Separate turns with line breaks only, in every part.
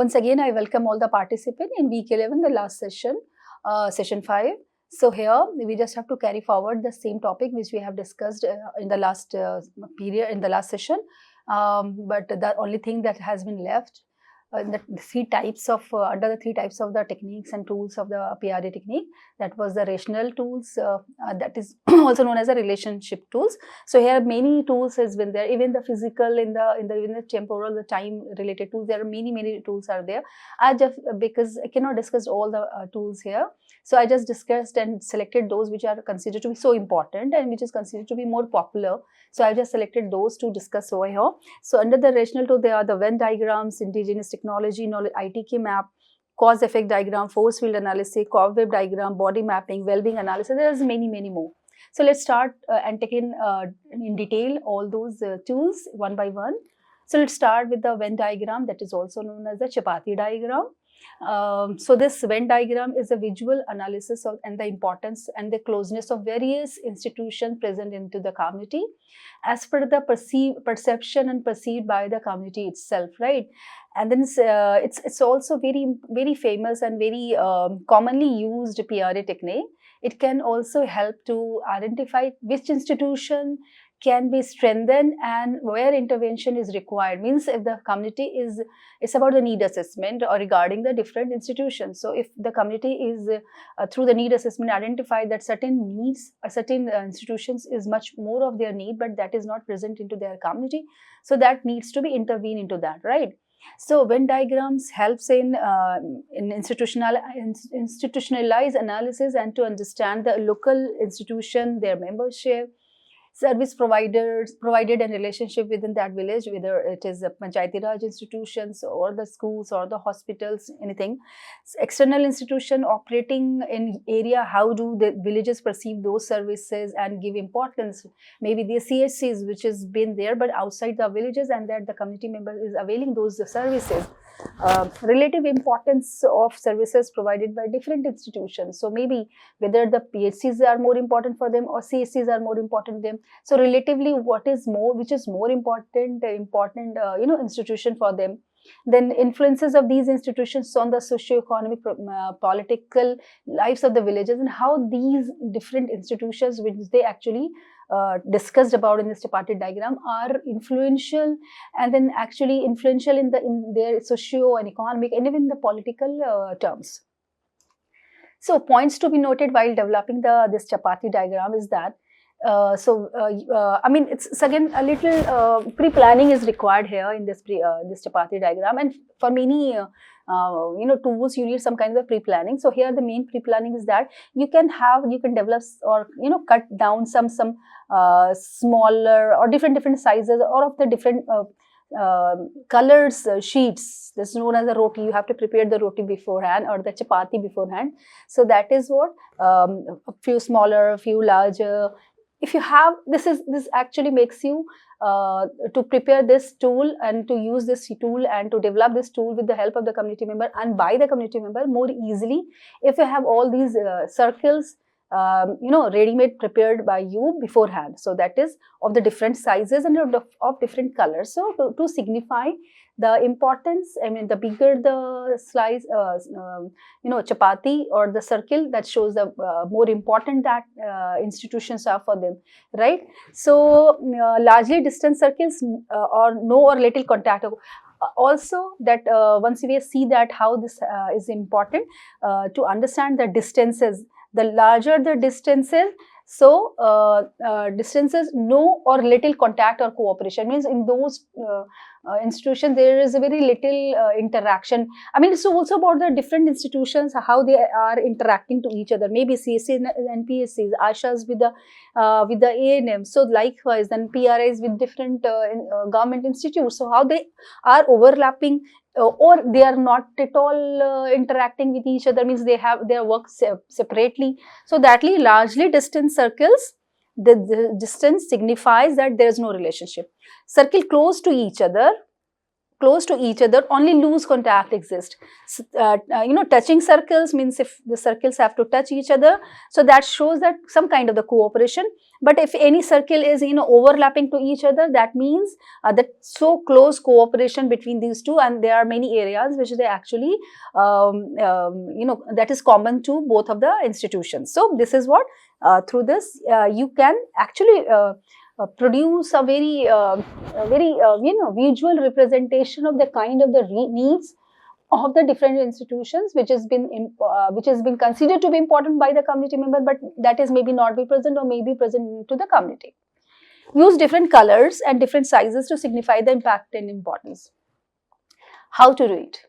Once again, I welcome all the participants in week 11, the last session, session 5. So here we just have to carry forward the same topic which we have discussed in the last period, in the last session. But the only thing that has been left the three types of under the three types of the techniques and tools of the PRA technique, that was the rational tools, that is also known as the relationship tools. So here many tools has been there, even the physical, in the temporal, the time related tools. There are many tools are there. I just, because I cannot discuss all the tools here, so I just discussed and selected those which are considered to be so important and which is considered to be more popular. So I just selected those to discuss over here. So under the rational tool, there are the Venn diagrams, indigenous technology, knowledge, ITK map, cause-effect diagram, force field analysis, cobweb diagram, body mapping, well-being analysis. There's many more. So let's start and take in detail all those tools one by one. So let's start with the Venn diagram, that is also known as the chapati diagram. So this Venn diagram is a visual analysis of and the importance and the closeness of various institutions present into the community as per the perception and perceived by the community itself, right? And then it's also very famous and very commonly used PRA technique. It can also help to identify which institution can be strengthened and where intervention is required. Means if the community is, it's about the need assessment or regarding the different institutions. So if the community is through the need assessment identify that certain needs or certain institutions is much more of their need, but that is not present into their community, so that needs to be intervened into that, right? So Venn diagrams helps in institutionalized analysis and to understand the local institution, their membership, service provided and relationship within that village, whether it is Panchayati Raj institutions or the schools or the hospitals, anything. So external institution operating in area, how do the villages perceive those services and give importance? Maybe the CHCs which has been there but outside the villages, and that the community member is availing those services. Relative importance of services provided by different institutions. So maybe whether the PHCs are more important for them or CHCs are more important to them. So relatively, what is more, which is more important institution for them. Then influences of these institutions on the socio-economic, political lives of the villages, and how these different institutions which they actually discussed about in this tripartite diagram are influential, and then actually influential in their socio and economic and even the political terms. So points to be noted while developing this chapati diagram is that I mean, it's again a little pre-planning is required here in this this chapati diagram, and for many tools you need some kind of pre-planning. So here the main pre-planning is that you can develop or cut down some smaller or different sizes or of the different colors sheets. This is known as a roti. You have to prepare the roti beforehand or the chapati beforehand. So that is what a few smaller, a few larger. If you have this actually makes you to prepare this tool and to use this tool and to develop this tool with the help of the community member and by the community member more easily if you have all these circles ready-made prepared by you beforehand. So that is of the different sizes and of different colors. So to signify the importance, I mean, the bigger the slice, chapati or the circle, that shows the more important that institutions are for them, right? So largely distant circles or no or little contact. Also that once we see that how this is important to understand the distances. The larger the distances, so distances, no or little contact or cooperation, means in those institutions there is a very little interaction. I mean, it's also about the different institutions, how they are interacting to each other. Maybe CSC and PSCs, ASHAs with the ANM. So likewise, then PRAs with different government institutes. So how they are overlapping. Or they are not at all interacting with each other, means they have their work separately. So that largely distant circles, the distance signifies that there is no relationship. Circle close to each other, close to each other, only loose contact exists. So, touching circles means if the circles have to touch each other, so that shows that some kind of the cooperation. But if any circle is overlapping to each other, that means that so close cooperation between these two, and there are many areas which they actually that is common to both of the institutions. So this is what through this you can actually produce a very visual representation of the kind of the needs of the different institutions which has been considered to be important by the community member, but that is maybe not be present or maybe present to the community. Use different colors and different sizes to signify the impact and importance. How to do it?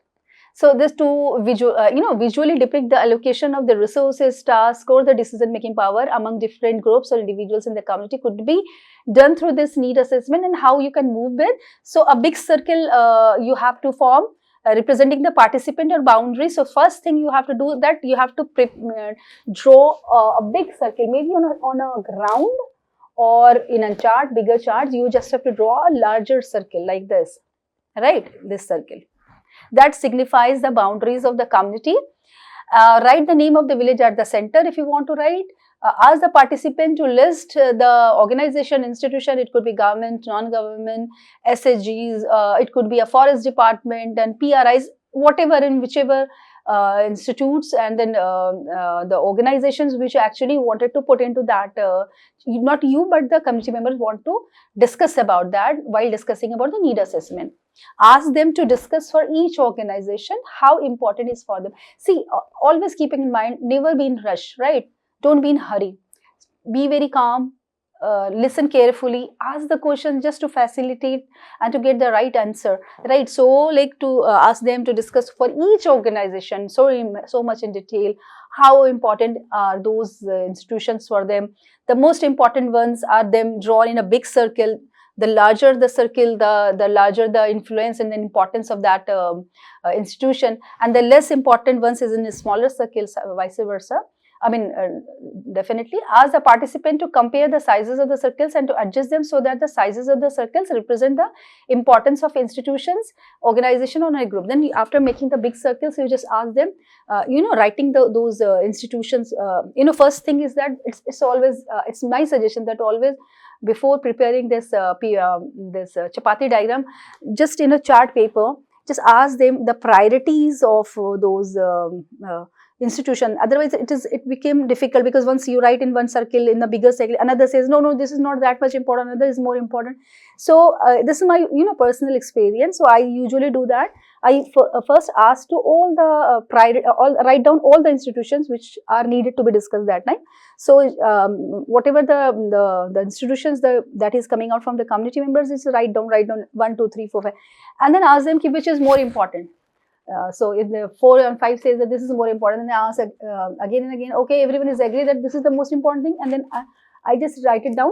So this to visually depict the allocation of the resources, tasks, or the decision-making power among different groups or individuals in the community could be done through this need assessment, and how you can move with. So a big circle you have to form representing the participant or boundary. So first thing you have to do that you have to draw a big circle, maybe on a ground or in a chart, bigger charts. You just have to draw a larger circle like this, right? This circle that signifies the boundaries of the community. Write the name of the village at the center if you want to write. Ask the participant to list the organization, institution. It could be government, non-government, SHGs, it could be a forest department and PRIs, whatever, in whichever institutes, and then the organizations which actually wanted to put into that, not you but the community members want to discuss about that while discussing about the need assessment. Ask them to discuss for each organization how important is for them. See, always keeping in mind, never be in rush, right? Don't be in hurry. Be very calm. Listen carefully, ask the question just to facilitate and to get the right answer, right? So like to ask them to discuss for each organization so much in detail how important are those institutions for them. The most important ones are them drawn in a big circle. The larger the circle, the larger the influence and the importance of that institution, and the less important ones is in smaller circles, vice versa. I mean, definitely ask the participant to compare the sizes of the circles and to adjust them so that the sizes of the circles represent the importance of institutions, organization or a group. Then after making the big circles, you just ask them, writing those institutions. First thing is that it's always, it's my suggestion that always before preparing this chapati diagram, just in a chart paper, just ask them the priorities of those institution. Otherwise it became difficult, because once you write in one circle, in the bigger circle, another says no, this is not that much important, another is more important. So this is my personal experience. So I usually do that. I first ask to all the write down all the institutions which are needed to be discussed that night. So whatever the institutions that is coming out from the community members is write down 1, 2, 3, 4, 5, and then ask them which is more important. So if the 4 and 5 says that this is more important, then I ask again and again, okay, everyone is agree that this is the most important thing, and then I just write it down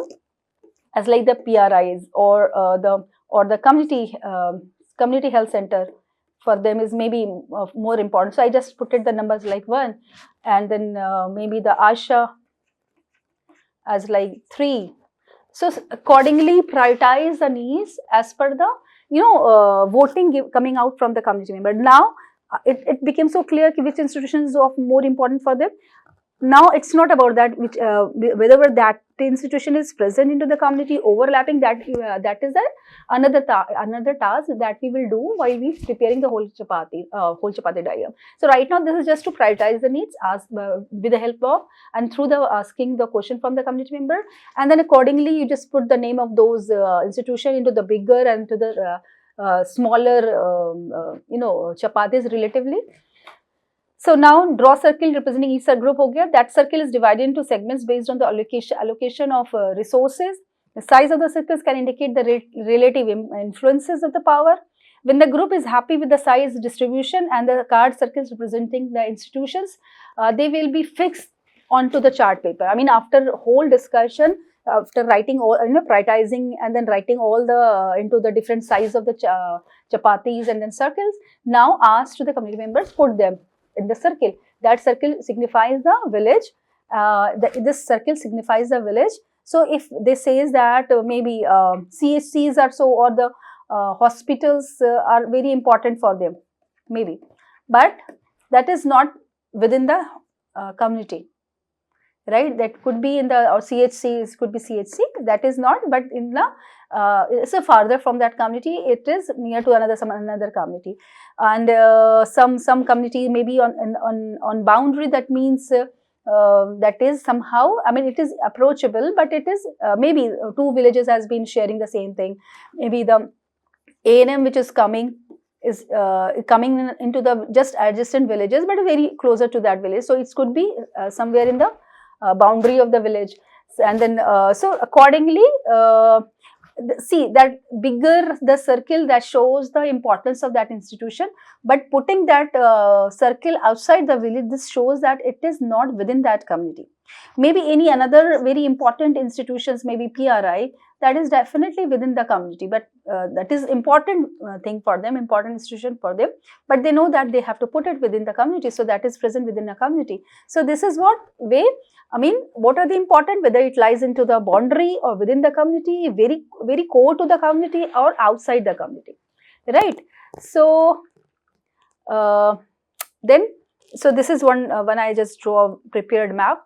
as like the PRIs or the community health center for them is maybe more important. So I just put it the numbers like 1, and then maybe the ASHA as like 3. So accordingly prioritize the needs as per the voting coming out from the community member. Now it became so clear which institution is of more important for them. Now it's not about that which whether that institution is present into the community, overlapping, that is another task that we will do while we preparing the whole chapati diagram. So right now this is just to prioritize the needs, ask with the help of and through the asking the question from the community member, and then accordingly you just put the name of those institution into the bigger and to the smaller chapatis relatively. So now draw circle representing each subgroup ho gaya. That circle is divided into segments based on the allocation of resources. The size of the circles can indicate the relative influences of the power. When the group is happy with the size distribution and the card circles representing the institutions, they will be fixed onto the chart paper. I mean, after whole discussion, after writing all, prioritizing and then writing all the into the different size of the chapatis and then circles, now ask to the community members, put them in the circle. That circle signifies the village. This circle signifies the village. So if they says that maybe CHCs are so, or the hospitals are very important for them, maybe, but that is not within the community, right? That could be in the, or CHC, could be CHC, that is not, but in the it's a farther from that community, it is near to another community, and some community maybe on boundary, that means that is somehow, I mean, it is approachable, but it is maybe two villages has been sharing the same thing. Maybe the ANM which is coming is coming into the just adjacent villages, but very closer to that village. So it could be somewhere in the boundary of the village, and then so accordingly, see, that bigger the circle, that shows the importance of that institution, but putting that circle outside the village, this shows that it is not within that community. Maybe any another very important institutions, maybe PRI, that is definitely within the community, but that is important thing for them, important institution for them, but they know that they have to put it within the community, so that is present within a community. So this is what way, I mean, what are the important, whether it lies into the boundary or within the community, very core to the community or outside the community, right? So then, so this is one when I just draw a prepared map.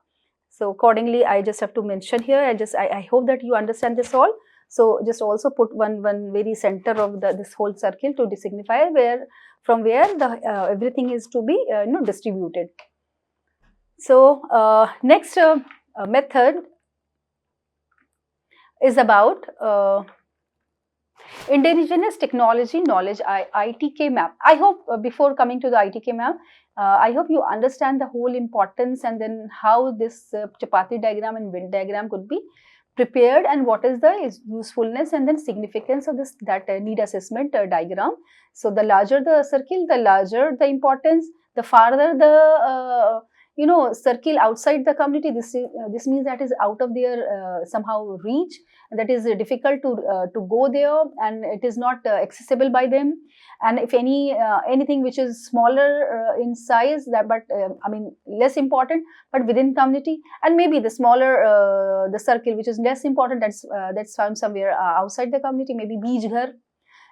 So accordingly, I just have to mention here. I hope that you understand this all. So just also put one very center of this whole circle to signify from where the everything is to be distributed. So next method is about indigenous technology knowledge, ITK map. I hope before coming to the ITK map, I hope you understand the whole importance, and then how this chapati diagram and Venn diagram could be prepared, and what is the usefulness and then significance of that need assessment diagram. So the larger the circle, the larger the importance, the farther the circle outside the community, this means that is out of their somehow reach, that is difficult to go there, and it is not accessible by them. And if anything which is smaller in size, that but I mean less important, but within community, and maybe the smaller the circle which is less important, that's found somewhere outside the community, maybe beach ghar,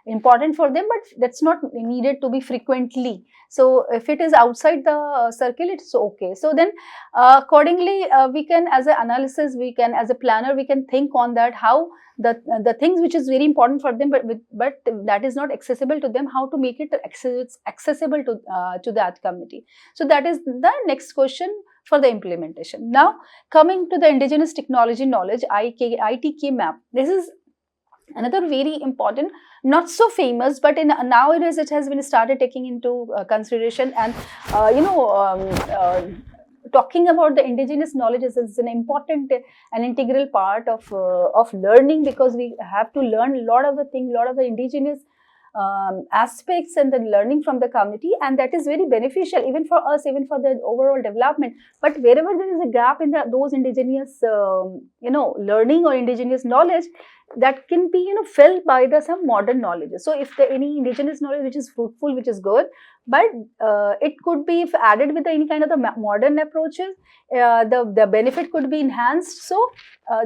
important for them, but that's not needed to be frequently. So if it is outside the circle, it's okay. So then accordingly, we can, as an analysis, we can, as a planner, we can think on that, how the things which is very important for them, but that is not accessible to them, how to make it accessible to that community. So that is the next question for the implementation. Now coming to the indigenous technology knowledge, ITK map. This is another very important, not so famous, but nowadays it has been started taking into consideration, and talking about the indigenous knowledge is an important and integral part of learning, because we have to learn a lot of the things, lot of the indigenous aspects, and the learning from the community, and that is very beneficial even for us, even for the overall development. But wherever there is a gap in those indigenous learning or indigenous knowledge, that can be filled by some modern knowledge. So if any indigenous knowledge which is fruitful, which is good, but it could be, if added with any kind of the modern approaches, the benefit could be enhanced. So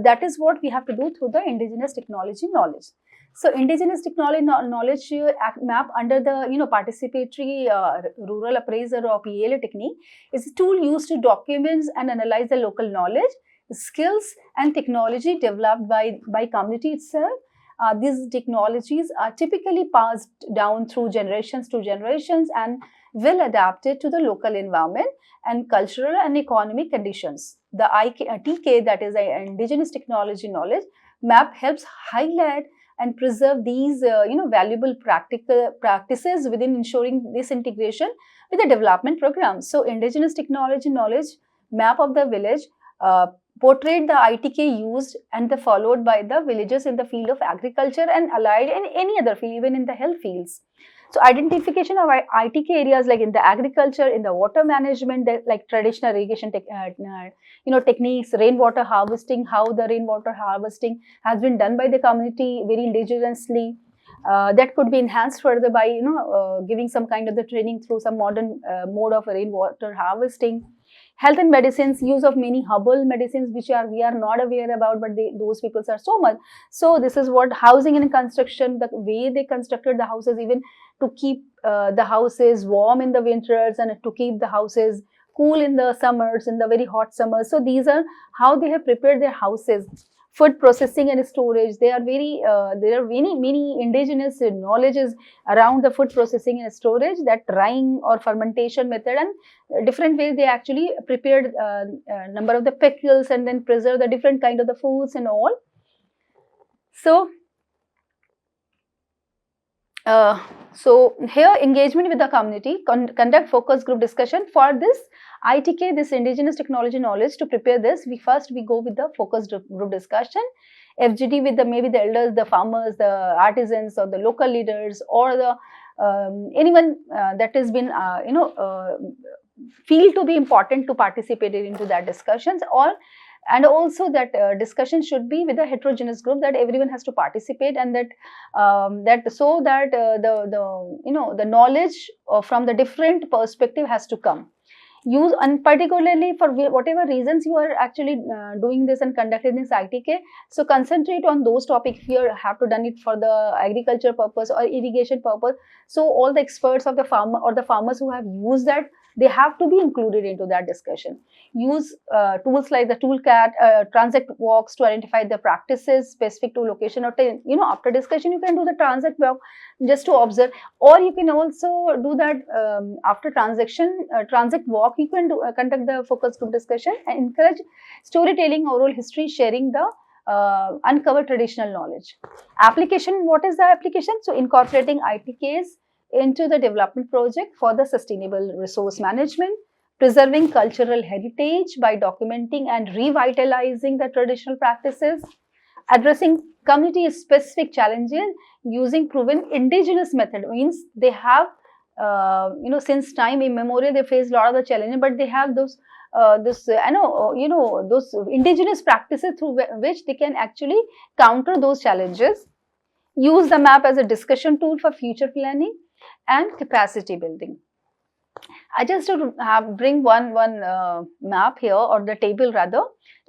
that is what we have to do through the indigenous technology knowledge. So indigenous technology knowledge map under the participatory rural appraiser or PLA technique is a tool used to document and analyze the local knowledge, skills and technology developed by community itself. These technologies are typically passed down through generations to generations and well adapted to the local environment and cultural and economic conditions. The ITK, that is the indigenous technology knowledge map, helps highlight and preserve these valuable practices within ensuring this integration with the development programs. So indigenous technology knowledge map of the village portrayed the ITK used and followed by the villagers in the field of agriculture and allied in any other field, even in the health fields. So identification of ITK areas like in the agriculture, in the water management, like traditional irrigation techniques, rainwater harvesting, how the rainwater harvesting has been done by the community very indigenously. That could be enhanced further by giving some kind of the training through some modern mode of rainwater harvesting. Health and medicines, use of many herbal medicines which we are not aware about, but those people are so much. So this is what housing and construction, the way they constructed the houses, even to keep the houses warm in the winters and to keep the houses cool in the summers, in the very hot summers. So these are how they have prepared their houses. Food processing and storage, there are many indigenous knowledges around the food processing and storage, that drying or fermentation method, and different ways they actually prepared number of the pickles and then preserve the different kind of the foods and all. So here, engagement with the community, conduct focus group discussion. For this ITK, this indigenous technology knowledge, to prepare this, we go with the focus group discussion. FGD with maybe the elders, the farmers, the artisans, or the local leaders, or the anyone that has been feel to be important to participate into that discussions. And also that discussion should be with a heterogeneous group, that everyone has to participate, and that the knowledge from the different perspective has to come. Use, and particularly for whatever reasons you are actually doing this and conducting this ITK, so concentrate on those topics. If you have to done it for the agriculture purpose or irrigation purpose, so all the experts of the farmer or the farmers who have used that, they have to be included into that discussion. Use tools like the toolcat, transact walks to identify the practices specific to location, or after discussion you can do the transact walk just to observe, or you can also do that after transact walk, you can conduct the focus group discussion and encourage storytelling, oral history, sharing the uncover traditional knowledge. Application, what is the application? So incorporating ITKs into the development project for the sustainable resource management, preserving cultural heritage by documenting and revitalizing the traditional practices, addressing community specific challenges using proven indigenous method. Means they have since time immemorial they face a lot of the challenges, but they have those those indigenous practices through which they can actually counter those challenges. Use the map as a discussion tool for future planning and capacity building. I just bring one map here, or the table rather.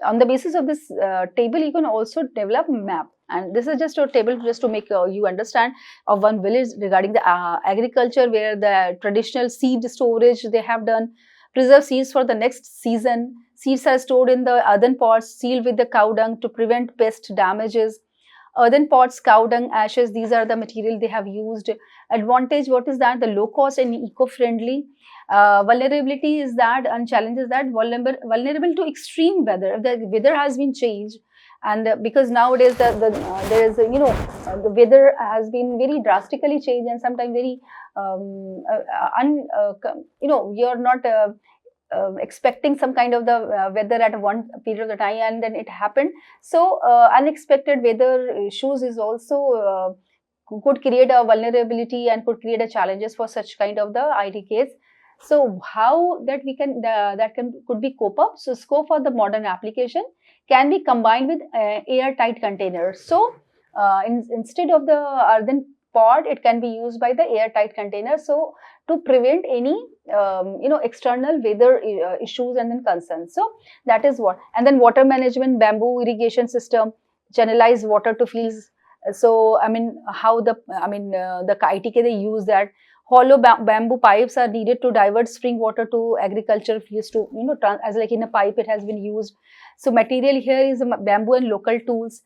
On the basis of this table, you can also develop a map. And this is just a table just to make you understand of one village regarding the agriculture, where the traditional seed storage they have done, preserve seeds for the next season. Seeds are stored in the earthen pots, sealed with the cow dung to prevent pest damages. Earthen pots, cow dung, ashes, these are the material they have used. Advantage, what is that? The low cost and eco-friendly. Vulnerability is that, and challenges that vulnerable to extreme weather. If the weather has been changed, and because nowadays there is the weather has been very drastically changed, and sometimes very you're not expecting some kind of the weather at one period of the time, and then it happened. So unexpected weather issues is also could create a vulnerability and could create a challenges for such kind of the ITKs. So how that we can could be cope up? So scope for the modern application can be combined with airtight containers. So instead of the earthen pot, it can be used by the airtight container. So to prevent any external weather issues and then concerns. So that is what. And then water management, bamboo irrigation system, channelize water to fields. So I mean how the ITK they use that. Hollow bamboo pipes are needed to divert spring water to agricultural fields to as like in a pipe it has been used. So material here is bamboo and local tools.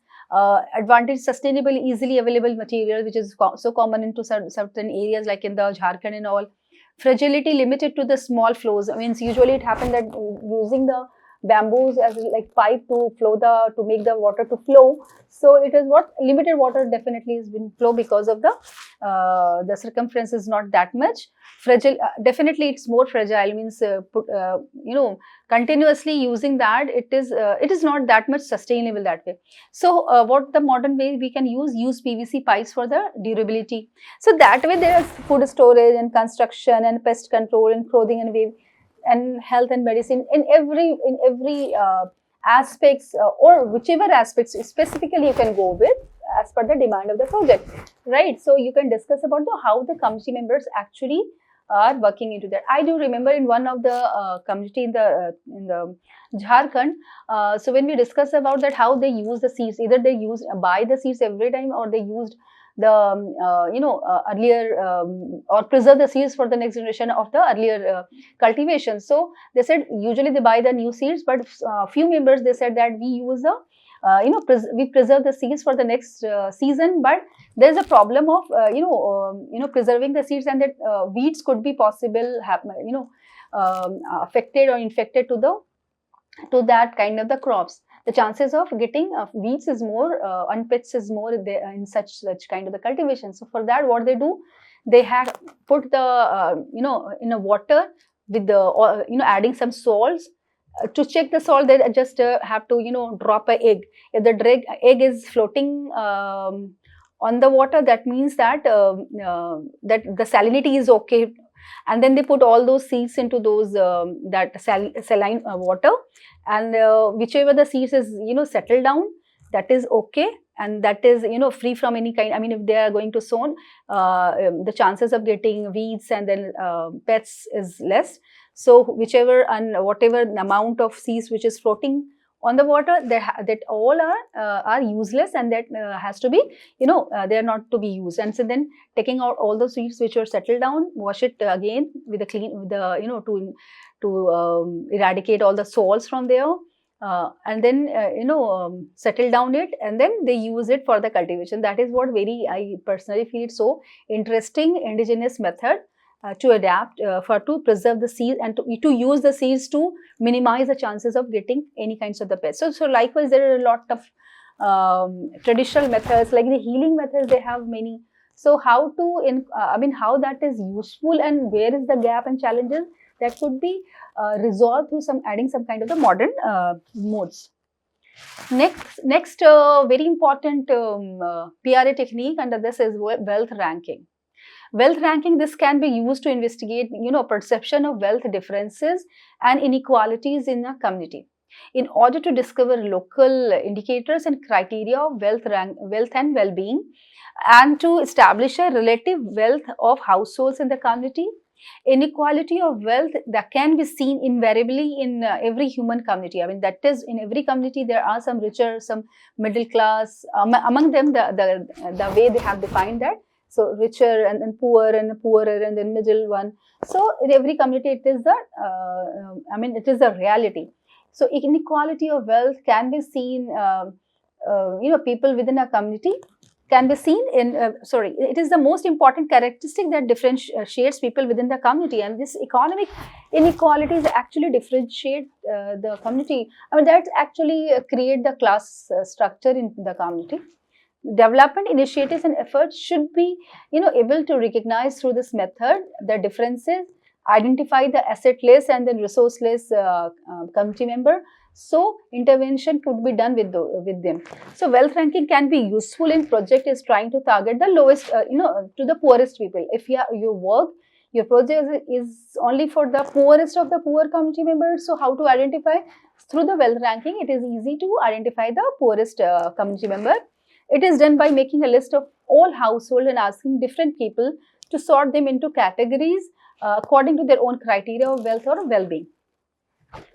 Advantage, sustainable, easily available material, which is so common into certain areas like in the Jharkhand and all. Fragility, limited to the small flows. I mean, usually it happens that using the bamboos as like pipe to make the water to flow. So it is what limited water definitely has been flow because of the circumference is not that much. Fragile, definitely it's more fragile, means continuously using that it is not that much sustainable that way. So what the modern way we can use PVC pipes for the durability. So that way there is food storage and construction and pest control and clothing and wave and health and medicine in every aspects or whichever aspects specifically you can go with as per the demand of the project, right? So you can discuss about how the committee members actually are working into that. I do remember in one of the community in the Jharkhand. So when we discuss about that, how they use the seeds, either they buy the seeds every time, or they used the earlier or preserve the seeds for the next generation of the earlier cultivation. So they said usually they buy the new seeds, but few members, they said that we use the we preserve the seeds for the next season, but there is a problem of preserving the seeds, and that weeds could be possible affected or infected to that kind of the crops. The chances of getting weeds is more, unpets is more in such kind of the cultivation. So for that, what they do, they have put the in a water with the adding some salts. To check the salt, they just have to drop an egg. If the egg is floating on the water, that means that that the salinity is okay, and then they put all those seeds into those that saline water, and whichever the seeds is settled down, that is okay, and that is free from any kind. I mean, if they are going to sown, the chances of getting weeds and then pests is less. So whichever and whatever amount of seeds which is floating on the water, that all are useless, and that has to be they are not to be used. And so then taking out all the seeds which are settled down, wash it again with a clean, with the to eradicate all the salts from there, and then settle down it, and then they use it for the cultivation. That is what I personally feel so interesting indigenous method to adapt to preserve the seeds, and to use the seeds to minimize the chances of getting any kinds of the pests. So likewise, there are a lot of traditional methods, like the healing methods, they have many. So how to how that is useful, and where is the gap and challenges that could be resolved through adding some kind of the modern modes. Next very important PRA technique under this is wealth ranking. Wealth ranking, this can be used to investigate, perception of wealth differences and inequalities in a community, in order to discover local indicators and criteria of wealth and well-being, and to establish a relative wealth of households in the community. Inequality of wealth that can be seen invariably in every human community. I mean, that is, in every community there are some richer, some middle class. Among them, the way they have defined that. So richer and then poorer and then middle one. So in every community, it is it is a reality. So inequality of wealth can be seen. People within a community can be seen in. It is the most important characteristic that differentiates people within the community, and this economic inequalities actually differentiate the community. I mean, that actually create the class structure in the community. Development initiatives and efforts should be able to recognize through this method the differences, identify the assetless and then resourceless community member. So intervention could be done with them. So wealth ranking can be useful in project is trying to target the lowest to the poorest people. If your project is only for the poorest of the poor community members, so how to identify? Through the wealth ranking, it is easy to identify the poorest community member. It is done by making a list of all households and asking different people to sort them into categories according to their own criteria of wealth or well-being.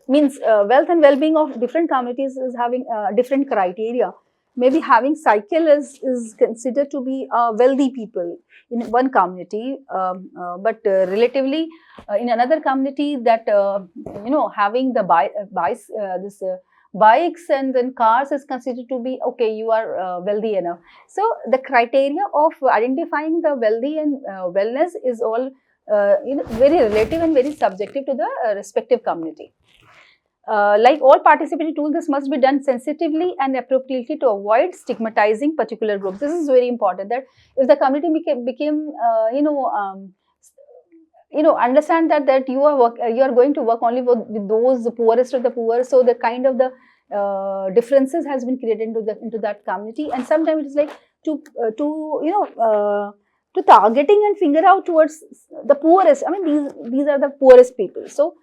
Means wealth and well-being of different communities is having different criteria. Maybe having cycle is considered to be wealthy people in one community, but relatively in another community that having the bikes and then cars is considered to be okay, you are wealthy enough. So the criteria of identifying the wealthy and wellness is all very relative and very subjective to the respective community. Like all participatory tools, this must be done sensitively and appropriately to avoid stigmatizing particular groups. This is very important, that if the community became understand that you are going to work only with those poorest of the poor, so the kind of the differences has been created into that community, and sometimes it is like to targeting and finger out towards the poorest. I mean, these are the poorest people. So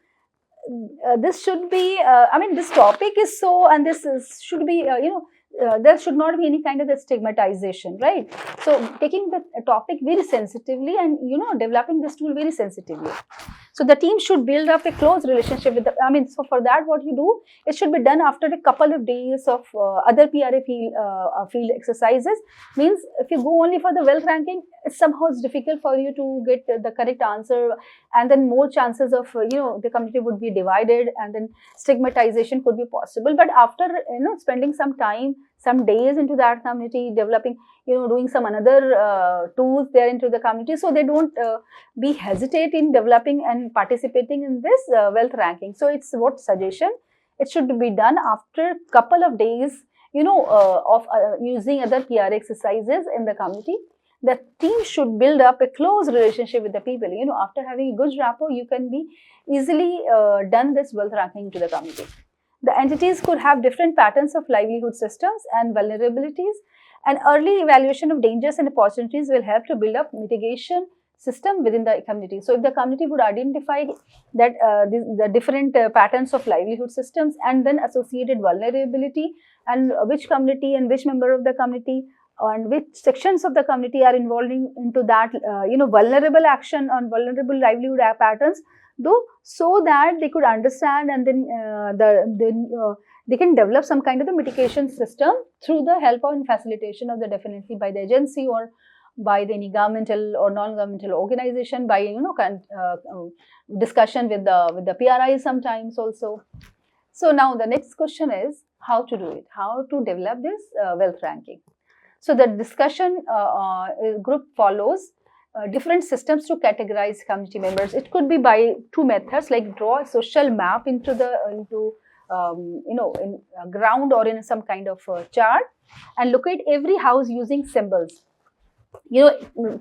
this should be this topic is so, and should be there should not be any kind of the stigmatization, right? So taking the topic very sensitively and developing this tool very sensitively. So the team should build up a close relationship with the, so for that what you do, it should be done after a couple of days of other PRA field exercises. Means if you go only for the wealth ranking, somehow it's difficult for you to get the correct answer, and then more chances of the community would be divided, and then stigmatization could be possible. But after spending some time, some days into that community, developing, doing some another tools there into the community, so they don't be hesitate in developing and participating in this wealth ranking. So it's what suggestion, it should be done after couple of days of using other PRA exercises in the community. The team should build up a close relationship with the people. After having a good rapport, you can be easily done this wealth ranking to the community. The entities could have different patterns of livelihood systems and vulnerabilities, and early evaluation of dangers and opportunities will help to build up mitigation system within the community. So if the community would identify that the different patterns of livelihood systems and then associated vulnerability, and which community and which member of the community and which sections of the community are involving into that vulnerable action on vulnerable livelihood patterns, though, so that they could understand, and then they can develop some kind of the mitigation system through the help and facilitation of the definitely by the agency or by the any governmental or non-governmental organization, by discussion with the PRI sometimes also. So now the next question is how to do it, how to develop this wealth ranking. So the discussion group follows different systems to categorize community members. It could be by two methods, like draw a social map into the in ground or in some kind of chart, and locate every house using symbols.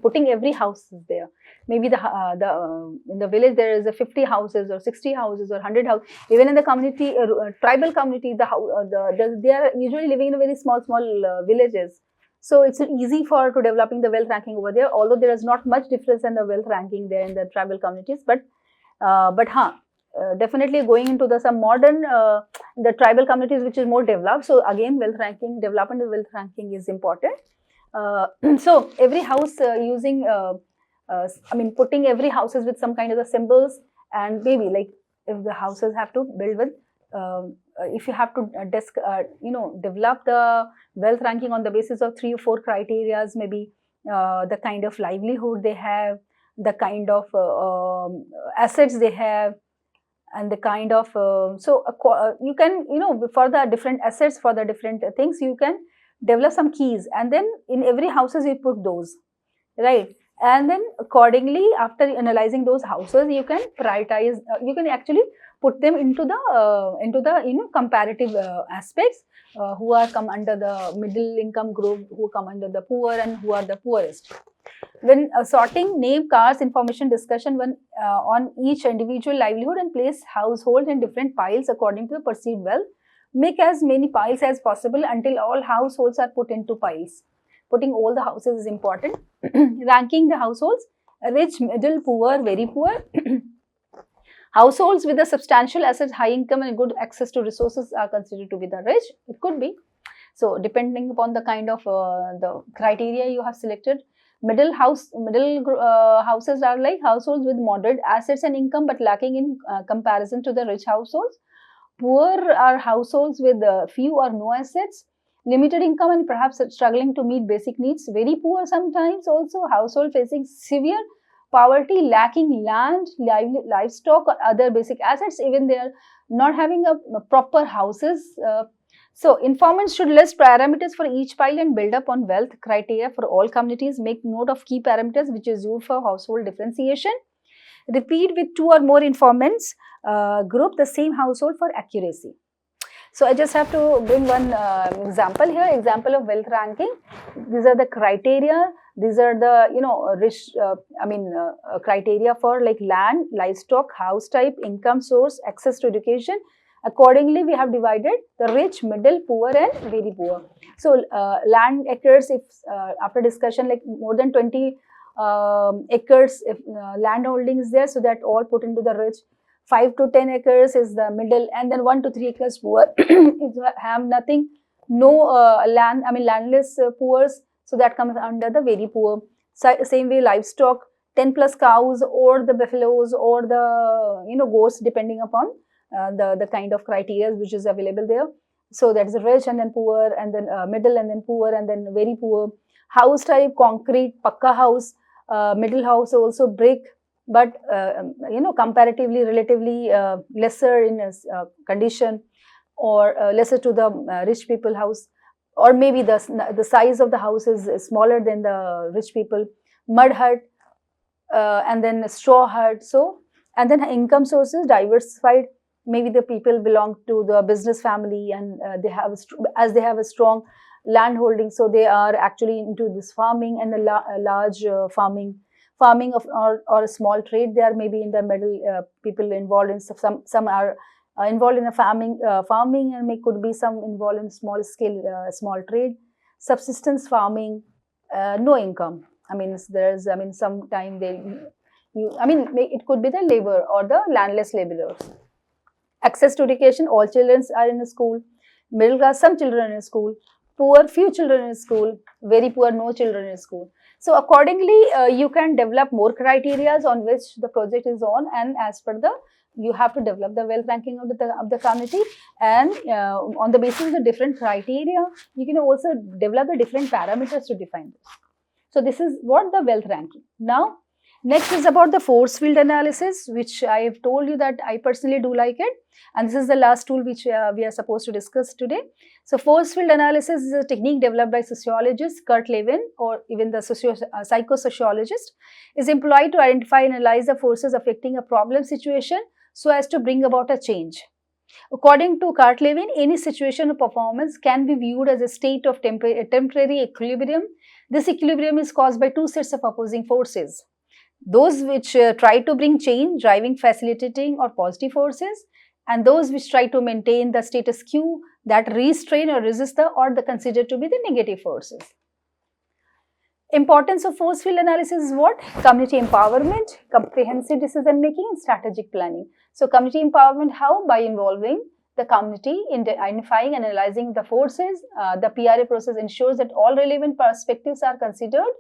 Putting every house is there. Maybe in the village there is a 50 houses or 60 houses or 100 houses. Even in the community, tribal community, they are usually living in very small villages. So it's easy for to developing the wealth ranking over there. Although there is not much difference in the wealth ranking there in the tribal communities, but definitely going into the some modern the tribal communities which is more developed. So again, wealth ranking, development of wealth ranking is important. So every house using putting every houses with some kind of the symbols, and maybe like if the houses have to build with if you have to develop the wealth ranking on the basis of 3 or 4 criterias, maybe the kind of livelihood they have, the kind of assets they have, and the kind of you can for the different assets, for the different things, you can develop some keys, and then in every houses you put those, right? And then accordingly, after analyzing those houses, you can prioritize, you can actually put them into the comparative aspects, who are come under the middle income group, who come under the poor, and who are the poorest. When sorting, name, cars, information, discussion on each individual livelihood, and place households in different piles according to the perceived wealth. Make as many piles as possible until all households are put into piles. Putting all the houses is important. Ranking the households: rich, middle, poor, very poor. Households with a substantial assets, high income, and good access to resources are considered to be the rich. It could be. So depending upon the kind of the criteria you have selected. Middle houses are like households with moderate assets and income but lacking in comparison to the rich households. Poor are households with few or no assets, limited income, and perhaps struggling to meet basic needs. Very poor sometimes also household facing severe poverty, lacking land, livestock, or other basic assets. Even they are not having a proper houses. So informants should list parameters for each pile and build up on wealth criteria for all communities. Make note of key parameters which is used for household differentiation. Repeat with 2 or more informants, group the same household for accuracy. So I just have to bring one example here, example of wealth ranking. These are the criteria. These are the rich criteria for like land, livestock, house type, income source, access to education. Accordingly, we have divided the rich, middle, poor, and very poor. So land acres, if after discussion, like more than 20 acres, if land holding is there, so that all put into the rich. 5 to 10 acres is the middle, and then 1 to 3 acres poor. If you have nothing, no landless poor, so that comes under the very poor. Same way, livestock, 10 plus cows or the buffaloes or the goats, depending upon the kind of criteria which is available there. So that is rich and then poor, and then middle and then poor, and then very poor. House type, concrete, pakka house, middle house also brick, but comparatively, relatively lesser in condition, or lesser to the rich people house, or maybe the size of the house is smaller than the rich people. Mud hut, and then straw hut. So, and then income sources diversified. Maybe the people belong to the business family, and they have they have a strong land holding, so they are actually into this farming and a large farming of or a small trade. They are maybe in the middle, people involved in some are involved in the farming, and could be some involved in small scale small trade. Subsistence farming, no income. There's sometime it could be the labor or the landless laborers. Access to education, all children are in a school. Middle class, some children in school. Poor, few children in school. Very poor, no children in school. So accordingly, you can develop more criteria on which the project is on, and as per the, you have to develop the wealth ranking of the community, and on the basis of the different criteria, you can also develop the different parameters to define this. So this is what the wealth ranking. Now, next is about the force field analysis, which I have told you that I personally do like it, and this is the last tool which we are supposed to discuss today. So force field analysis is a technique developed by sociologist Kurt Lewin, or even the psychosociologist, is employed to identify and analyze the forces affecting a problem situation so as to bring about a change. According to Kurt Lewin, any situation or performance can be viewed as a state of temporary equilibrium. This equilibrium is caused by two sets of opposing forces. Those which try to bring change, driving, facilitating or positive forces, and those which try to maintain the status quo, that restrain or resist or the considered to be the negative forces. Importance of force field analysis is what? Community empowerment, comprehensive decision making and strategic planning. So community empowerment, how? By involving the community in identifying and analyzing the forces. The PRA process ensures that all relevant perspectives are considered.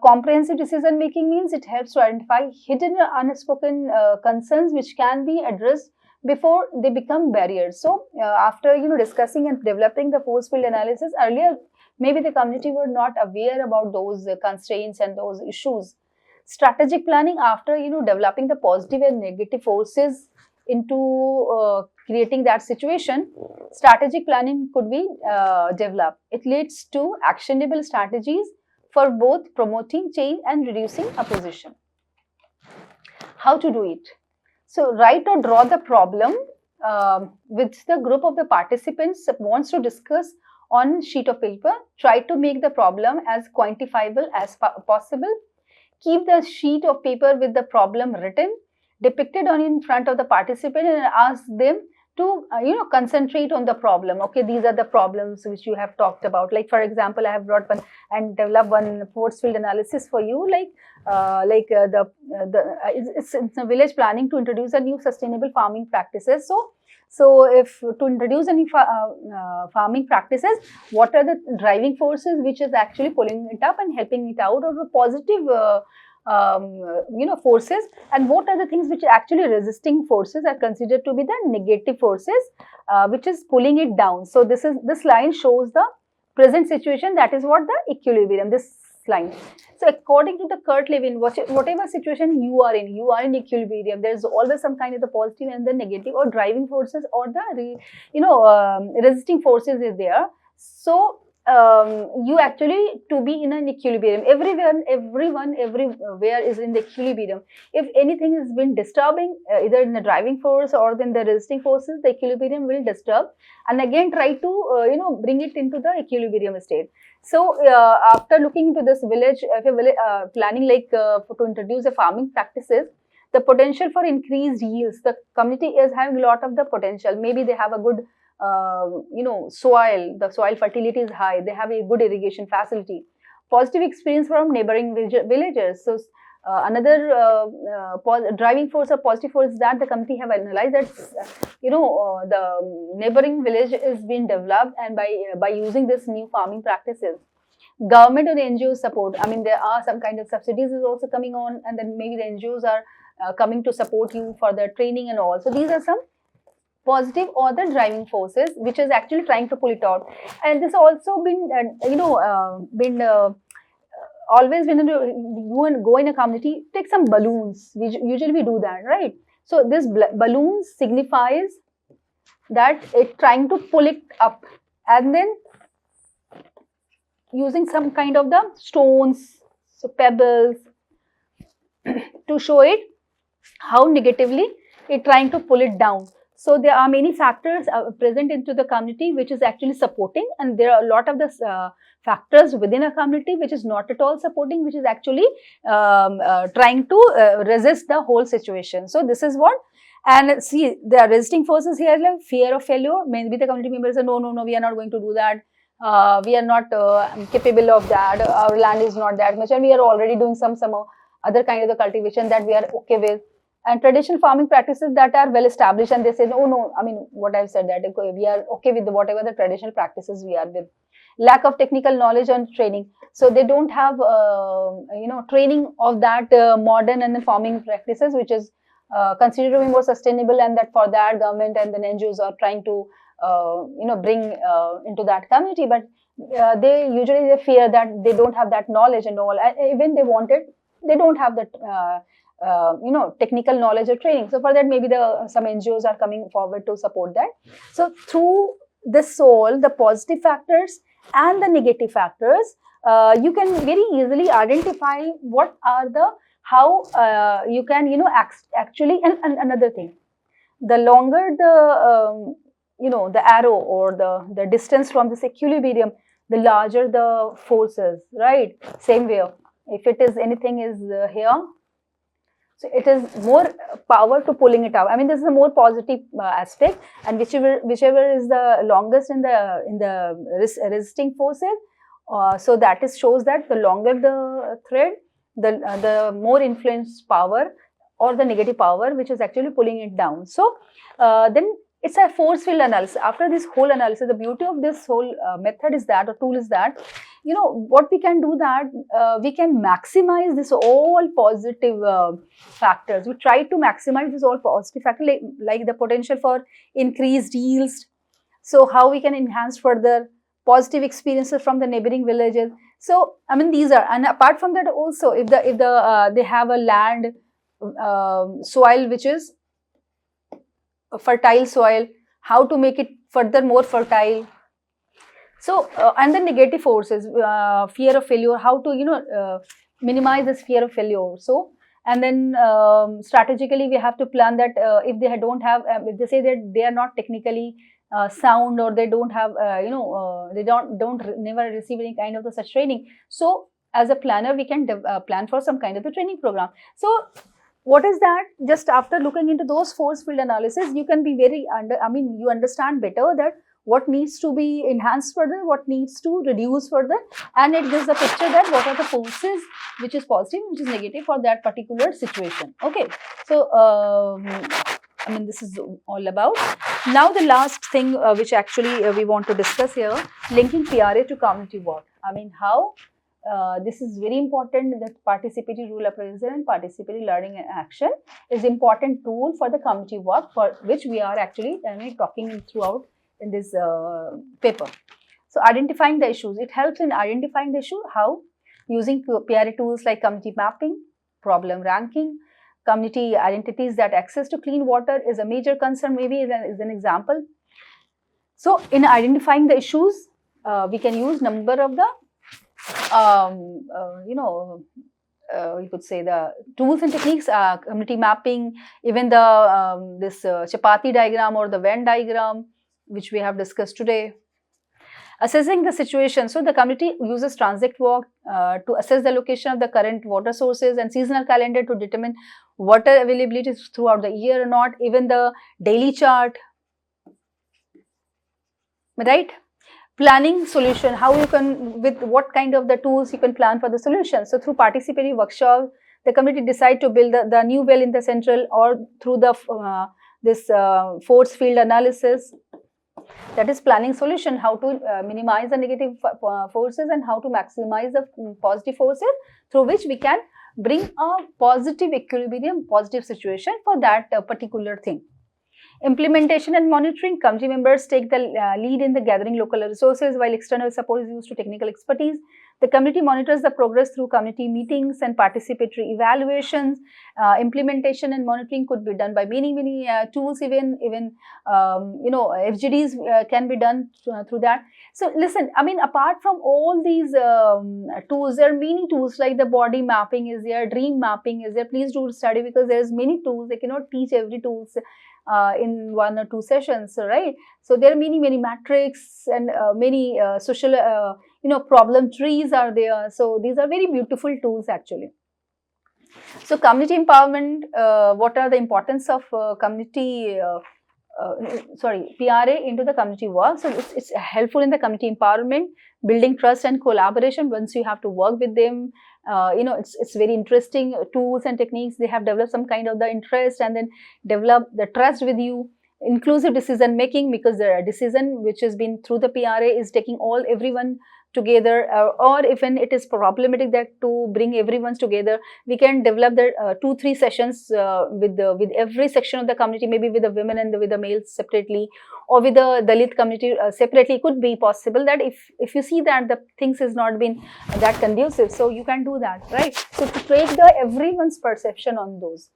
Comprehensive decision making means it helps to identify hidden or unspoken concerns which can be addressed before they become barriers. So after discussing and developing the force field analysis, earlier maybe the community were not aware about those constraints and those issues. Strategic planning, after developing the positive and negative forces into creating that situation, strategic planning could be developed. It leads to actionable strategies for both promoting change and reducing opposition. How to do it? So write or draw the problem which the group of the participants wants to discuss on sheet of paper. Try to make the problem as quantifiable as possible. Keep the sheet of paper with the problem written, depicted on in front of the participant, and ask them to concentrate on the problem. Okay, these are the problems which you have talked about. Like for example, I have brought one and developed one force field analysis for you. It's a village planning to introduce a new sustainable farming practices. So if to introduce any farming practices, what are the driving forces which is actually pulling it up and helping it out, or the positive forces, and what are the things which are actually resisting forces are considered to be the negative forces which is pulling it down. So this line shows the present situation, that is what the equilibrium, this line. So according to the Kurt Lewin, whatever situation you are in equilibrium. There is always some kind of the positive and the negative, or driving forces, or the resisting forces is there. So you actually to be in an equilibrium. Everyone everywhere is in the equilibrium. If anything has been disturbing, either in the driving force or in the resisting forces, the equilibrium will disturb, and again try to bring it into the equilibrium state. So after looking into this village planning, to introduce the farming practices, the potential for increased yields, the community is having a lot of the potential. Maybe they have a good soil, the soil fertility is high, they have a good irrigation facility. Positive experience from neighboring villagers. So Another driving force or positive force is that the committee have analyzed that the neighboring village is being developed, and by using this new farming practices, government or NGO support. I mean, there are some kind of subsidies is also coming on, and then maybe the NGOs are coming to support you for the training and all. So these are some positive or the driving forces which is actually trying to pull it out. And this also been always when you go in a community, take some balloons. Usually we do that, right? So this balloon signifies that it trying to pull it up, and then using some kind of the stones, so pebbles, to show it how negatively it trying to pull it down. So there are many factors present into the community which is actually supporting, and there are a lot of the factors within a community which is not at all supporting, which is actually trying to resist the whole situation. So this is what, and see, the resisting forces here like fear of failure. Maybe the community members say, no, we are not going to do that. We are not capable of that. Our land is not that much, and we are already doing some other kind of the cultivation that we are okay with. And traditional farming practices that are well established, and they say, no, I mean, what I've said, that we are okay with whatever the traditional practices we are with. Lack of technical knowledge and training. So they don't have, training of that modern and the farming practices, which is considered to be more sustainable, and that for that government and the NGOs are trying to, bring into that community. But they usually fear that they don't have that knowledge and all. Even they want it, they don't have that. Technical knowledge or training. So for that, maybe some NGOs are coming forward to support that. So through this all, the positive factors and the negative factors, you can very easily identify what are how you can, actually, and another thing, the longer the arrow or the distance from this equilibrium, the larger the forces, right? Same way, if it is anything is here, so it is more power to pulling it out. I mean, this is a more positive aspect, and whichever is the longest in the resisting forces. So that shows that the longer the thread, the more influence power or the negative power, which is actually pulling it down. So then it's a force field analysis. After this whole analysis, the beauty of this whole method is that, or tool is that, what we can do that we can maximize this all positive factors. We try to maximize this all positive factor, like the potential for increased yields. So how we can enhance further positive experiences from the neighboring villages. So I mean, these are, and apart from that also, if they have a land soil which is a fertile soil, how to make it further more fertile. So and the negative forces, fear of failure, how to minimize this fear of failure. So and then strategically we have to plan that if they don't have, if they say that they are not technically sound, or they don't have they don't never receive any kind of such training. So as a planner, we can plan for some kind of a training program. So what is that? Just after looking into those force field analysis, you can be very you understand better that what needs to be enhanced further, what needs to reduce further, and it gives a picture that what are the forces which is positive, which is negative for that particular situation. Okay, so I mean, this is all about. Now the last thing which actually we want to discuss here, linking PRA to community work. I mean, how this is very important, that participatory rule appraisal and participatory learning and action is important tool for the community work, for which we are actually talking throughout in this paper. So identifying the issues, it helps in identifying the issue. How? Using PRA tools like community mapping, problem ranking, community identities, that access to clean water is a major concern, maybe is an example. So in identifying the issues, we can use number of the you could say the tools and techniques, community mapping, even the this chapati diagram or the Venn diagram, which we have discussed today. Assessing the situation. So the community uses transect walk to assess the location of the current water sources, and seasonal calendar to determine water availability throughout the year or not. Even the daily chart, right? Planning solution, how you can, with what kind of the tools you can plan for the solution. So through participatory workshop, the committee decide to build the new well in the central, or through the this force field analysis, that is planning solution, how to minimize the negative forces and how to maximize the positive forces, through which we can bring a positive equilibrium, positive situation for that particular thing. Implementation and monitoring, committee members take the lead in the gathering local resources while external support is used to technical expertise. The committee monitors the progress through committee meetings and participatory evaluations. Implementation and monitoring could be done by many tools, even FGDs can be done through that. So listen, I mean, apart from all these tools, there are many tools like the body mapping is there, dream mapping is there. Please do study, because there is many tools. They cannot teach every tools in 1 or 2 sessions, right? So there are many metrics and many social problem trees are there. So these are very beautiful tools actually. So community empowerment, what are the importance of community PRA into the community work? So it's helpful in the community empowerment, building trust and collaboration. Once you have to work with them, it's very interesting tools and techniques. They have developed some kind of the interest and then develop the trust with you. Inclusive decision making, because the decision which has been through the PRA is taking everyone together, or even it is problematic that to bring everyone together, we can develop the 2-3 sessions with every section of the community, maybe with the women and with the males separately, or with the Dalit community separately. It could be possible that if you see that the things has not been that conducive, so you can do that, right? So to take everyone's perception on those.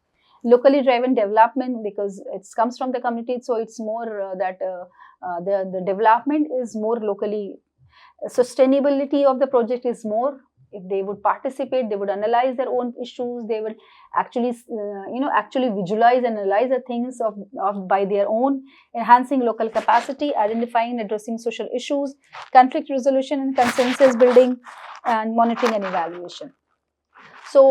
Locally driven development, because it comes from the community, so it's more the development is more locally. Sustainability of the project is more. If they would participate, they would analyze their own issues, they would actually actually visualize and analyze the things of by their own, enhancing local capacity, identifying and addressing social issues, conflict resolution and consensus building, and monitoring and evaluation. So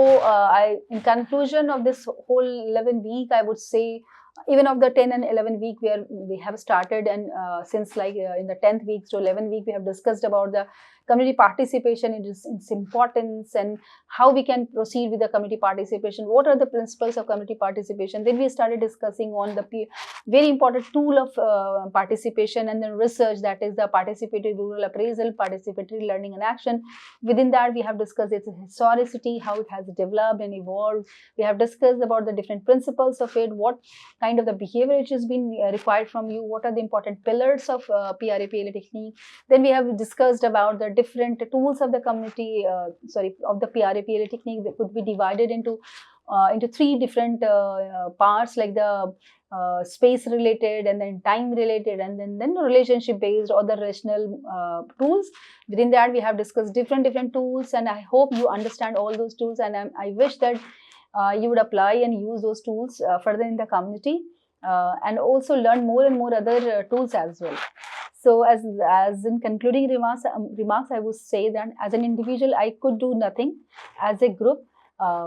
in conclusion of this whole 11 week, I would say, even of the 10 and 11 week where we have started, and since in the 10th week to 11th week, we have discussed about the community participation, its importance, and how we can proceed with the community participation. What are the principles of community participation? Then we started discussing on the very important tool of participation and the research, that is the participatory rural appraisal, participatory learning and action. Within that, we have discussed its historicity, how it has developed and evolved. We have discussed about the different principles of it, what kind of the behavior which has been required from you, what are the important pillars of PRA PLA technique. Then we have discussed about the different tools of the community, of the PRA PLA technique, that could be divided into 3 different parts, like the space related, and then time related, and then relationship based, or the relational tools. Within that, we have discussed different tools, and I hope you understand all those tools, and I wish that you would apply and use those tools further in the community, and also learn more and more other tools as well. So as in concluding remarks, I would say that as an individual, I could do nothing. As a group,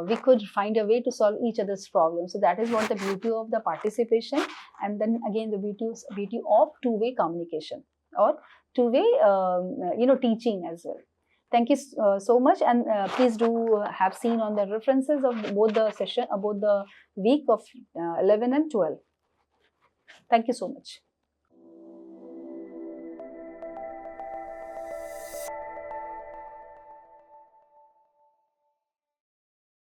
we could find a way to solve each other's problems. So that is what the beauty of the participation, and then again the beauty of two-way communication, or two-way teaching as well. Thank you so much, and please do have seen on the references of both the session, about the week of 11 and 12. Thank you so much.